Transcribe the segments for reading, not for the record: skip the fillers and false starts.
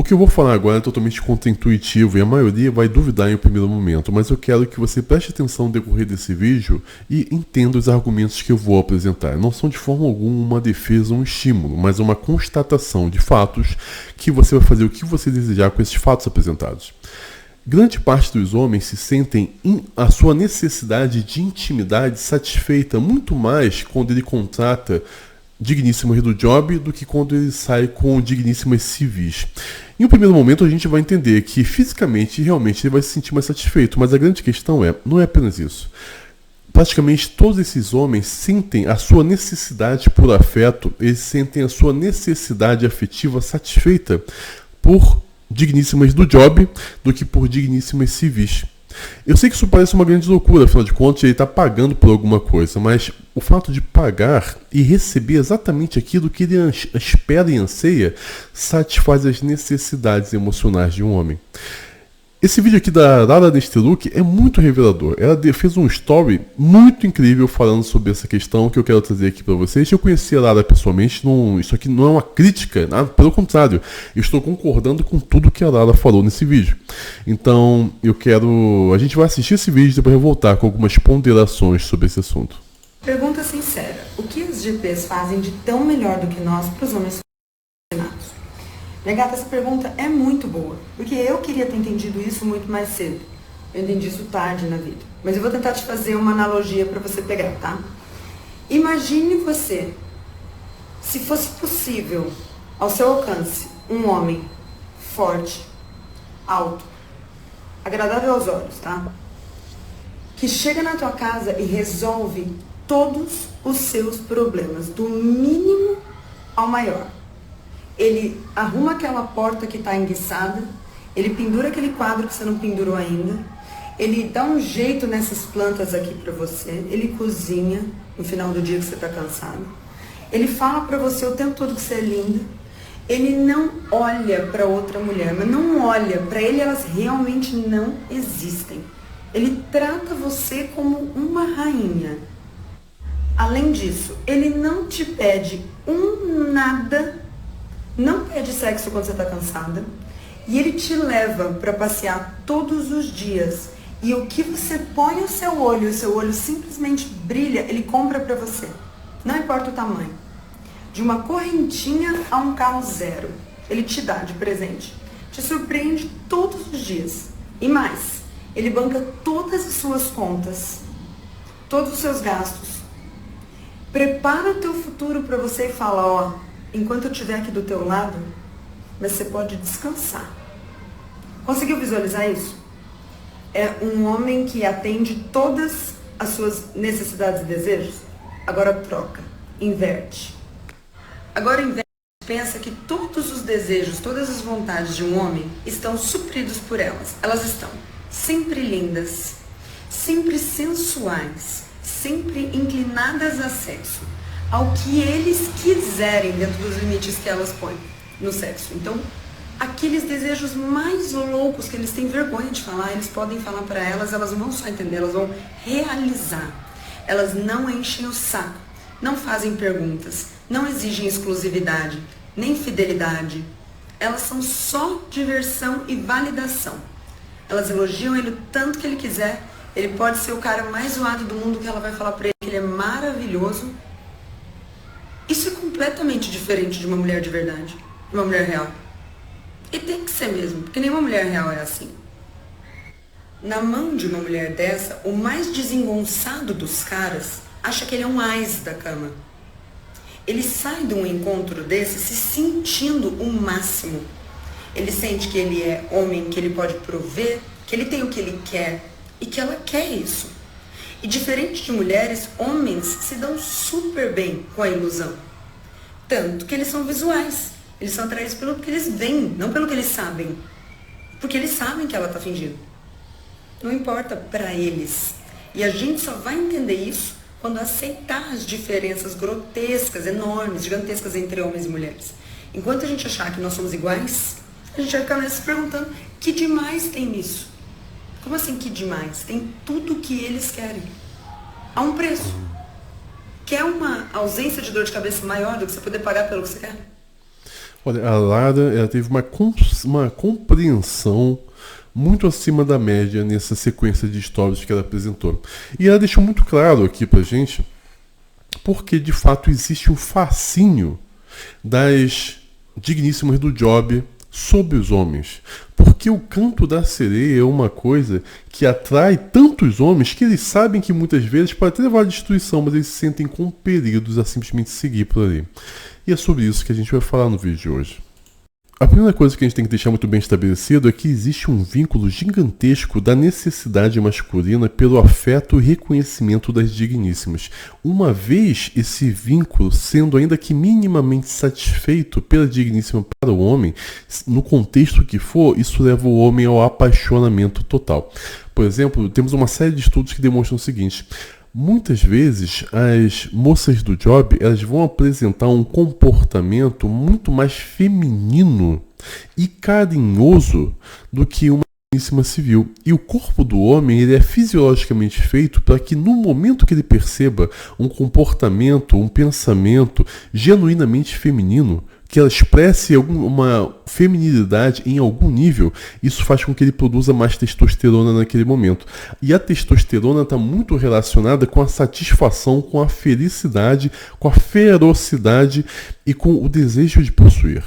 que eu vou falar agora é totalmente contraintuitivo e a maioria vai duvidar em um primeiro momento, mas eu quero que você preste atenção no decorrer desse vídeo e entenda os argumentos que eu vou apresentar. Não são de forma alguma uma defesa ou um estímulo, mas uma constatação de fatos que você vai fazer o que você desejar com esses fatos apresentados. Grande parte dos homens se sentem a sua necessidade de intimidade satisfeita muito mais quando ele contrata digníssimas do job do que quando ele sai com digníssimas civis. Em um primeiro momento a gente vai entender que fisicamente realmente ele vai se sentir mais satisfeito, mas a grande questão não é apenas isso. Praticamente todos esses homens sentem a sua necessidade por afeto, eles sentem a sua necessidade afetiva satisfeita por digníssimas do job do que por digníssimas civis. Eu sei que isso parece uma grande loucura, afinal de contas ele está pagando por alguma coisa, mas o fato de pagar e receber exatamente aquilo que ele espera e anseia satisfaz as necessidades emocionais de um homem. Esse vídeo aqui da Lara Nesteruk é muito revelador. Ela fez um story muito incrível falando sobre essa questão que eu quero trazer aqui para vocês. Eu conheci a Lara pessoalmente, isso aqui não é uma crítica, pelo contrário, eu estou concordando com tudo que a Lara falou nesse vídeo. Então, a gente vai assistir esse vídeo e depois eu voltar com algumas ponderações sobre esse assunto. Pergunta sincera, o que os GPs fazem de tão melhor do que nós para os homens fascinados? Minha gata, essa pergunta é muito boa, porque eu queria ter entendido isso muito mais cedo. Eu entendi isso tarde na vida. Mas eu vou tentar te fazer uma analogia para você pegar, tá? Imagine você, se fosse possível, ao seu alcance, um homem forte, alto, agradável aos olhos, tá? Que chega na tua casa e resolve todos os seus problemas, do mínimo ao maior. Ele arruma aquela porta que está enguiçada, ele pendura aquele quadro que você não pendurou ainda, ele dá um jeito nessas plantas aqui para você, ele cozinha no final do dia que você está cansado, ele fala para você o tempo todo que você é linda, ele não olha para outra mulher, mas não olha, para ele elas realmente não existem. Ele trata você como uma rainha. Além disso, ele não te pede nada, não pede sexo quando você está cansada, e ele te leva para passear todos os dias. E o que você põe o seu olho simplesmente brilha, ele compra para você. Não importa o tamanho. De uma correntinha a um carro zero. Ele te dá de presente. Te surpreende todos os dias. E mais, ele banca todas as suas contas, todos os seus gastos. Prepara o teu futuro para você e fala, ó, enquanto eu estiver aqui do teu lado, mas você pode descansar. Conseguiu visualizar isso? É um homem que atende todas as suas necessidades e desejos? Agora troca, inverte. Agora inverte, pensa que todos os desejos, todas as vontades de um homem estão supridos por elas. Elas estão sempre lindas, sempre sensuais, sempre inclinadas a sexo, ao que eles quiserem dentro dos limites que elas põem no sexo. Então, aqueles desejos mais loucos que eles têm vergonha de falar, eles podem falar para elas, elas não vão só entender, elas vão realizar. Elas não enchem o saco, não fazem perguntas, não exigem exclusividade, nem fidelidade. Elas são só diversão e validação. Elas elogiam ele o tanto que ele quiser, ele pode ser o cara mais zoado do mundo que ela vai falar para ele que ele é maravilhoso. Isso é completamente diferente de uma mulher de verdade, de uma mulher real. E tem que ser mesmo, porque nenhuma mulher real é assim. Na mão de uma mulher dessa, o mais desengonçado dos caras acha que ele é um ás da cama. Ele sai de um encontro desse se sentindo o máximo. Ele sente que ele é homem, que ele pode prover, que ele tem o que ele quer e que ela quer isso. E diferente de mulheres, homens se dão super bem com a ilusão. Tanto que eles são visuais. Eles são atraídos pelo que eles veem, não pelo que eles sabem. Porque eles sabem que ela está fingindo. Não importa para eles. E a gente só vai entender isso quando aceitar as diferenças grotescas, enormes, gigantescas entre homens e mulheres. Enquanto a gente achar que nós somos iguais, a gente vai ficar se perguntando, que demais tem nisso? Como assim que demais? Tem tudo o que eles querem. A um preço. Quer uma ausência de dor de cabeça maior do que você poder pagar pelo que você quer? Olha, a Lara, ela teve uma compreensão muito acima da média nessa sequência de histórias que ela apresentou. E ela deixou muito claro aqui pra gente porque de fato existe um fascínio das digníssimas do Job sobre os homens. Porque o canto da sereia é uma coisa que atrai tantos homens que eles sabem que muitas vezes pode até levar à destruição, mas eles se sentem compelidos a simplesmente seguir por ali. E é sobre isso que a gente vai falar no vídeo de hoje. A primeira coisa que a gente tem que deixar muito bem estabelecido é que existe um vínculo gigantesco da necessidade masculina pelo afeto e reconhecimento das digníssimas. Uma vez esse vínculo sendo ainda que minimamente satisfeito pela digníssima para o homem, no contexto que for, isso leva o homem ao apaixonamento total. Por exemplo, temos uma série de estudos que demonstram o seguinte: muitas vezes as moças do Job, elas vão apresentar um comportamento muito mais feminino e carinhoso do que uma digníssima civil. E o corpo do homem, ele é fisiologicamente feito para que no momento que ele perceba um comportamento, um pensamento genuinamente feminino, que ela expresse uma feminilidade em algum nível, isso faz com que ele produza mais testosterona naquele momento. E a testosterona está muito relacionada com a satisfação, com a felicidade, com a ferocidade e com o desejo de possuir.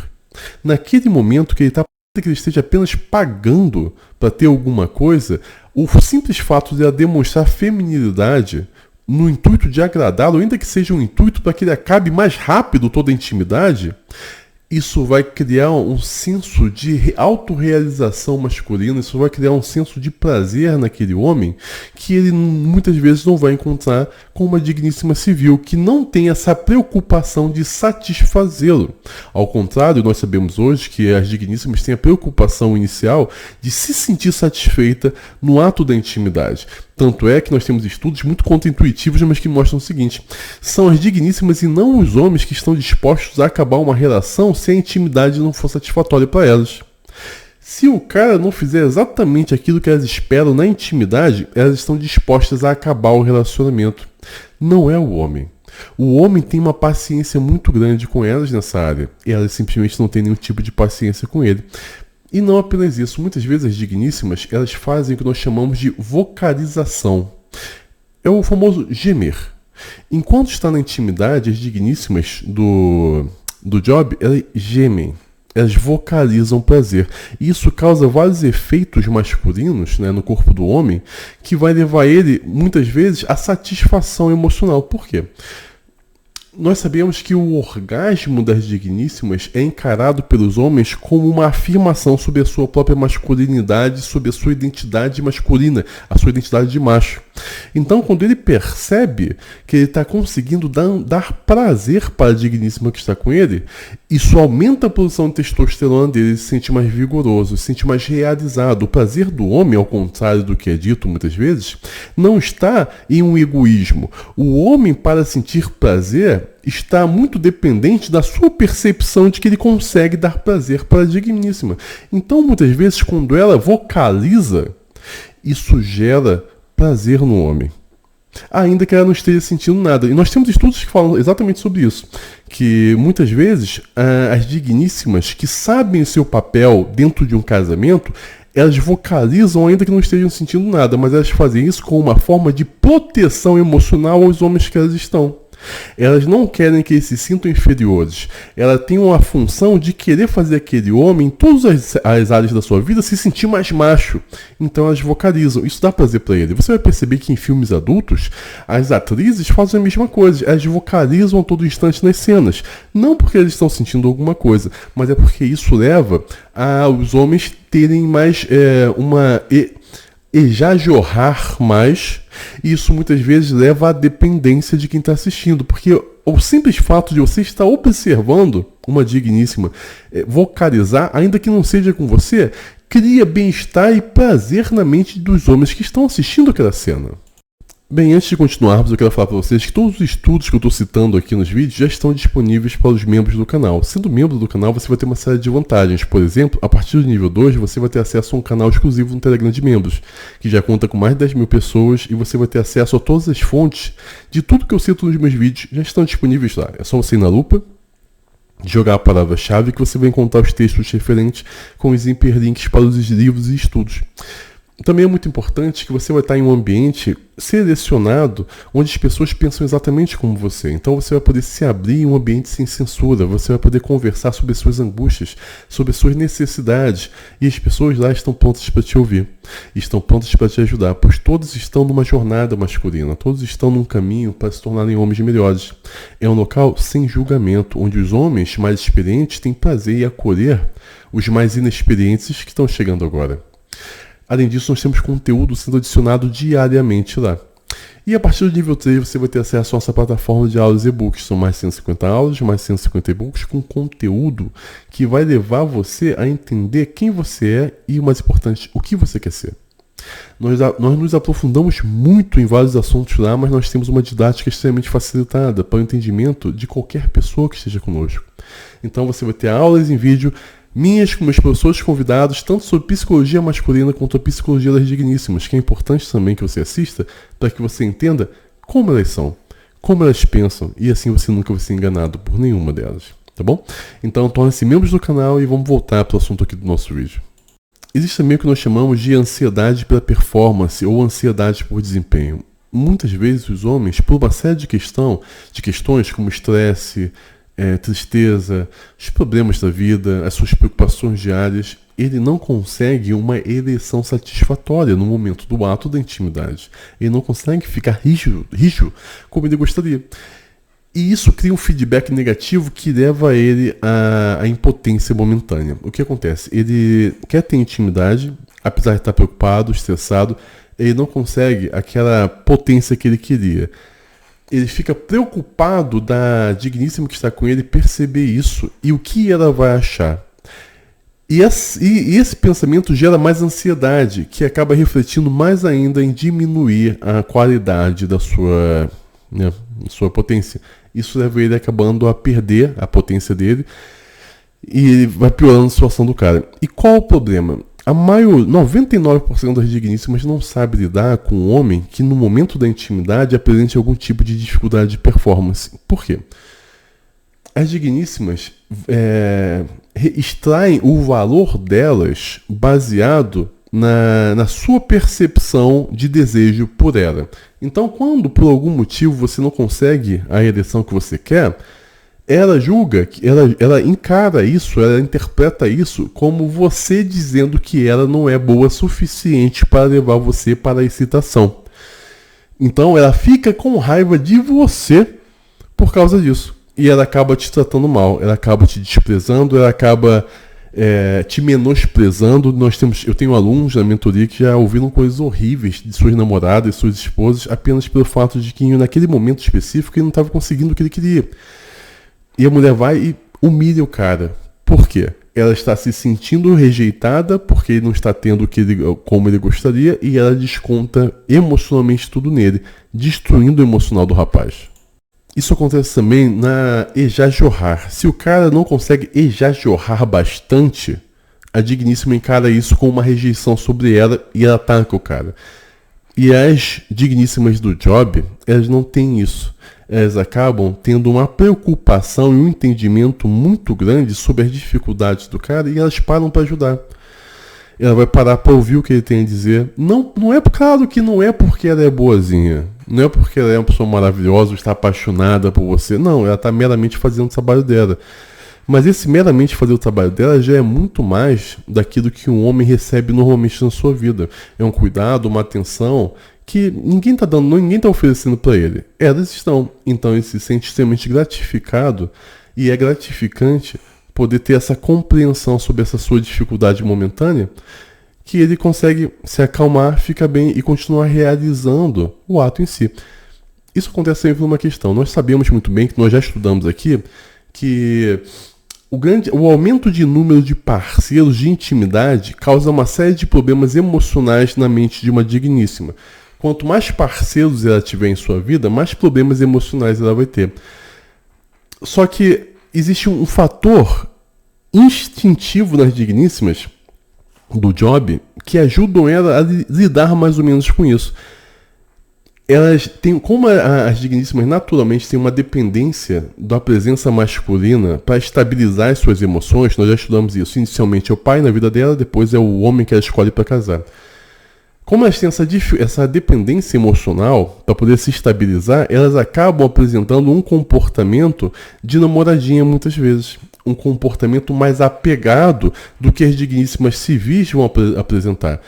Naquele momento que ele esteja apenas pagando para ter alguma coisa, o simples fato de ela demonstrar feminilidade no intuito de agradá-lo, ainda que seja um intuito para que ele acabe mais rápido toda a intimidade, isso vai criar um senso de autorrealização masculina, isso vai criar um senso de prazer naquele homem que ele muitas vezes não vai encontrar com uma digníssima civil, que não tem essa preocupação de satisfazê-lo. Ao contrário, nós sabemos hoje que as digníssimas têm a preocupação inicial de se sentir satisfeita no ato da intimidade. Tanto é que nós temos estudos muito contra-intuitivos, mas que mostram o seguinte: são as digníssimas e não os homens que estão dispostos a acabar uma relação se a intimidade não for satisfatória para elas. Se o cara não fizer exatamente aquilo que elas esperam na intimidade, elas estão dispostas a acabar o relacionamento. Não é o homem. O homem tem uma paciência muito grande com elas nessa área, e elas simplesmente não têm nenhum tipo de paciência com ele. E não apenas isso, muitas vezes as digníssimas, elas fazem o que nós chamamos de vocalização. É o famoso gemer. Enquanto está na intimidade, as digníssimas do Job, elas gemem, elas vocalizam prazer. E isso causa vários efeitos masculinos, né, no corpo do homem, que vai levar ele, muitas vezes, à satisfação emocional. Por quê? Nós sabemos que o orgasmo das digníssimas é encarado pelos homens como uma afirmação sobre a sua própria masculinidade, sobre a sua identidade masculina, a sua identidade de macho. Então, quando ele percebe que ele está conseguindo dar prazer para a digníssima que está com ele, isso aumenta a produção de testosterona dele, ele se sente mais vigoroso, se sente mais realizado. O prazer do homem, ao contrário do que é dito muitas vezes, não está em um egoísmo. O homem, para sentir prazer, está muito dependente da sua percepção de que ele consegue dar prazer para a digníssima. Então, muitas vezes, quando ela vocaliza, isso gera prazer no homem, ainda que ela não esteja sentindo nada. E nós temos estudos que falam exatamente sobre isso, que muitas vezes as digníssimas que sabem o seu papel dentro de um casamento, elas vocalizam ainda que não estejam sentindo nada, mas elas fazem isso com uma forma de proteção emocional aos homens que elas estão. Elas não querem que eles se sintam inferiores. Ela tem uma função de querer fazer aquele homem, em todas as áreas da sua vida, se sentir mais macho. Então elas vocalizam. Isso dá prazer para ele. Você vai perceber que em filmes adultos, as atrizes fazem a mesma coisa. Elas vocalizam a todo instante nas cenas. Não porque eles estão sentindo alguma coisa, mas é porque isso leva aos homens terem mais jorrar mais, e isso muitas vezes leva à dependência de quem está assistindo, porque o simples fato de você estar observando uma digníssima vocalizar, ainda que não seja com você, cria bem-estar e prazer na mente dos homens que estão assistindo aquela cena. Bem, antes de continuarmos, eu quero falar para vocês que todos os estudos que eu estou citando aqui nos vídeos já estão disponíveis para os membros do canal. Sendo membro do canal, você vai ter uma série de vantagens. Por exemplo, a partir do nível 2, você vai ter acesso a um canal exclusivo no Telegram de membros, que já conta com mais de 10 mil pessoas, e você vai ter acesso a todas as fontes de tudo que eu cito nos meus vídeos, já estão disponíveis lá. É só você ir na lupa, jogar a palavra-chave que você vai encontrar os textos referentes com os hiperlinks para os livros e estudos. Também é muito importante que você vai estar em um ambiente selecionado onde as pessoas pensam exatamente como você. Então você vai poder se abrir em um ambiente sem censura, você vai poder conversar sobre as suas angústias, sobre as suas necessidades, e as pessoas lá estão prontas para te ouvir, estão prontas para te ajudar, pois todos estão numa jornada masculina, todos estão num caminho para se tornarem homens melhores. É um local sem julgamento, onde os homens mais experientes têm prazer em acolher os mais inexperientes que estão chegando agora. Além disso, nós temos conteúdo sendo adicionado diariamente lá. E a partir do nível 3, você vai ter acesso a nossa plataforma de aulas e e-books. São mais 150 aulas, mais 150 e-books com conteúdo que vai levar você a entender quem você é e, o mais importante, o que você quer ser. Nós nos aprofundamos muito em vários assuntos lá, mas nós temos uma didática extremamente facilitada para o entendimento de qualquer pessoa que esteja conosco. Então você vai ter aulas em vídeo minhas com meus professores convidados, tanto sobre psicologia masculina quanto a psicologia das digníssimas, que é importante também que você assista para que você entenda como elas são, como elas pensam, e assim você nunca vai ser enganado por nenhuma delas, tá bom? Então torne-se membros do canal e vamos voltar para o assunto aqui do nosso vídeo. Existe também o que nós chamamos de ansiedade pela performance ou ansiedade por desempenho. Muitas vezes os homens, por uma série de questões como estresse, tristeza, os problemas da vida, as suas preocupações diárias, ele não consegue uma ereção satisfatória no momento do ato da intimidade. Ele não consegue ficar rígido como ele gostaria. E isso cria um feedback negativo que leva ele à impotência momentânea. O que acontece? Ele quer ter intimidade, apesar de estar preocupado, estressado, ele não consegue aquela potência que ele queria. Ele fica preocupado da digníssima que está com ele perceber isso e o que ela vai achar. E esse pensamento gera mais ansiedade, que acaba refletindo mais ainda em diminuir a qualidade da sua potência. Isso leva ele acabando a perder a potência dele e vai piorando a situação do cara. E qual o problema? 99% das digníssimas não sabe lidar com um homem que no momento da intimidade apresente algum tipo de dificuldade de performance. Por quê? As digníssimas extraem o valor delas baseado na sua percepção de desejo por ela. Então, quando por algum motivo você não consegue a ereção que você quer, ela julga, ela encara isso, ela interpreta isso como você dizendo que ela não é boa o suficiente para levar você para a excitação. Então ela fica com raiva de você por causa disso. E ela acaba te tratando mal, ela acaba te desprezando, ela acaba te menosprezando. Eu tenho alunos na mentoria que já ouviram coisas horríveis de suas namoradas, suas esposas, apenas pelo fato de que naquele momento específico ele não estava conseguindo o que ele queria. E a mulher vai e humilha o cara. Por quê? Ela está se sentindo rejeitada porque ele não está tendo como ele gostaria e ela desconta emocionalmente tudo nele, destruindo o emocional do rapaz. Isso acontece também na ejajorrar. Se o cara não consegue ejajorrar bastante, a digníssima encara isso com uma rejeição sobre ela e ela ataca o cara. E as digníssimas do job, elas não têm isso. Elas acabam tendo uma preocupação e um entendimento muito grande sobre as dificuldades do cara e elas param para ajudar. Ela vai parar para ouvir o que ele tem a dizer. Não é claro que não é porque ela é boazinha. Não é porque ela é uma pessoa maravilhosa ou está apaixonada por você. Não, ela está meramente fazendo o trabalho dela. Mas esse meramente fazer o trabalho dela já é muito mais daquilo que um homem recebe normalmente na sua vida. É um cuidado, uma atenção que ninguém está dando, ninguém está oferecendo para ele. Elas estão. Então ele se sente extremamente gratificado e é gratificante poder ter essa compreensão sobre essa sua dificuldade momentânea, que ele consegue se acalmar, ficar bem e continuar realizando o ato em si. Isso acontece sempre por uma questão. Nós sabemos muito bem, que nós já estudamos aqui, que o aumento de número de parceiros de intimidade causa uma série de problemas emocionais na mente de uma digníssima. Quanto mais parceiros ela tiver em sua vida, mais problemas emocionais ela vai ter. Só que existe um fator instintivo nas digníssimas do job que ajudam ela a lidar mais ou menos com isso. elas têm, como as digníssimas naturalmente têm uma dependência da presença masculina para estabilizar as suas emoções, nós já estudamos isso. Inicialmente é o pai na vida dela, depois é o homem que ela escolhe para casar. Como elas têm essa dependência emocional para poder se estabilizar, elas acabam apresentando um comportamento de namoradinha muitas vezes. Um comportamento mais apegado do que as digníssimas civis vão apresentar.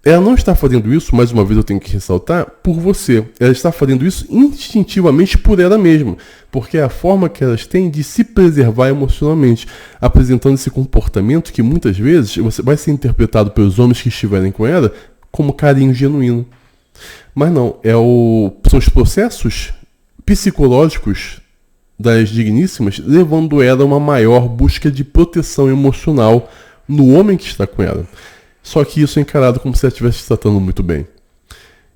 Ela não está fazendo isso, mais uma vez eu tenho que ressaltar, por você. Ela está fazendo isso instintivamente por ela mesma, porque é a forma que elas têm de se preservar emocionalmente, apresentando esse comportamento que muitas vezes vai ser interpretado pelos homens que estiverem com ela como carinho genuíno. Mas não, são os processos psicológicos das digníssimas levando ela a uma maior busca de proteção emocional no homem que está com ela. Só que isso é encarado como se ela estivesse se tratando muito bem.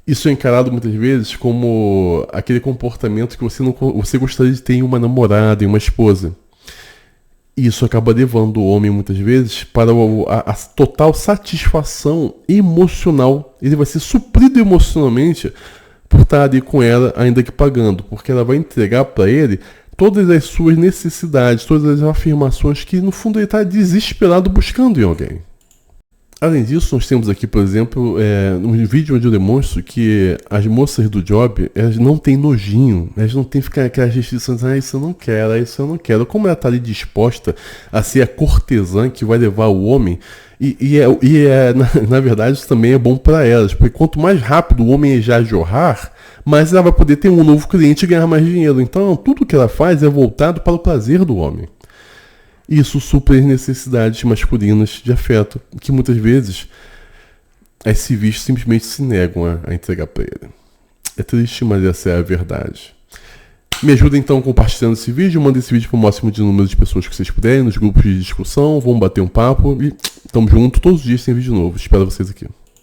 Isso é encarado muitas vezes como aquele comportamento que você gostaria de ter em uma namorada, em uma esposa. E isso acaba levando o homem muitas vezes para a total satisfação emocional. Ele vai ser suprido emocionalmente por estar ali com ela, ainda que pagando. Porque ela vai entregar para ele todas as suas necessidades, todas as afirmações que no fundo ele está desesperado buscando em alguém. Além disso, nós temos aqui, por exemplo, um vídeo onde eu demonstro que as moças do job, elas não têm nojinho, elas não têm ficar aquelas restrições, isso eu não quero, isso eu não quero. Como ela está ali disposta a ser a cortesã que vai levar o homem, na verdade isso também é bom para elas, porque quanto mais rápido o homem já jorrar, mais ela vai poder ter um novo cliente e ganhar mais dinheiro. Então, tudo que ela faz é voltado para o prazer do homem. Isso supre as necessidades masculinas de afeto, que muitas vezes as civis simplesmente se negam a entregar para ele. É triste, mas essa é a verdade. Me ajuda então compartilhando esse vídeo, manda esse vídeo para o máximo de número de pessoas que vocês puderem, nos grupos de discussão, vamos bater um papo e tamo junto, todos os dias tem vídeo novo. Espero vocês aqui.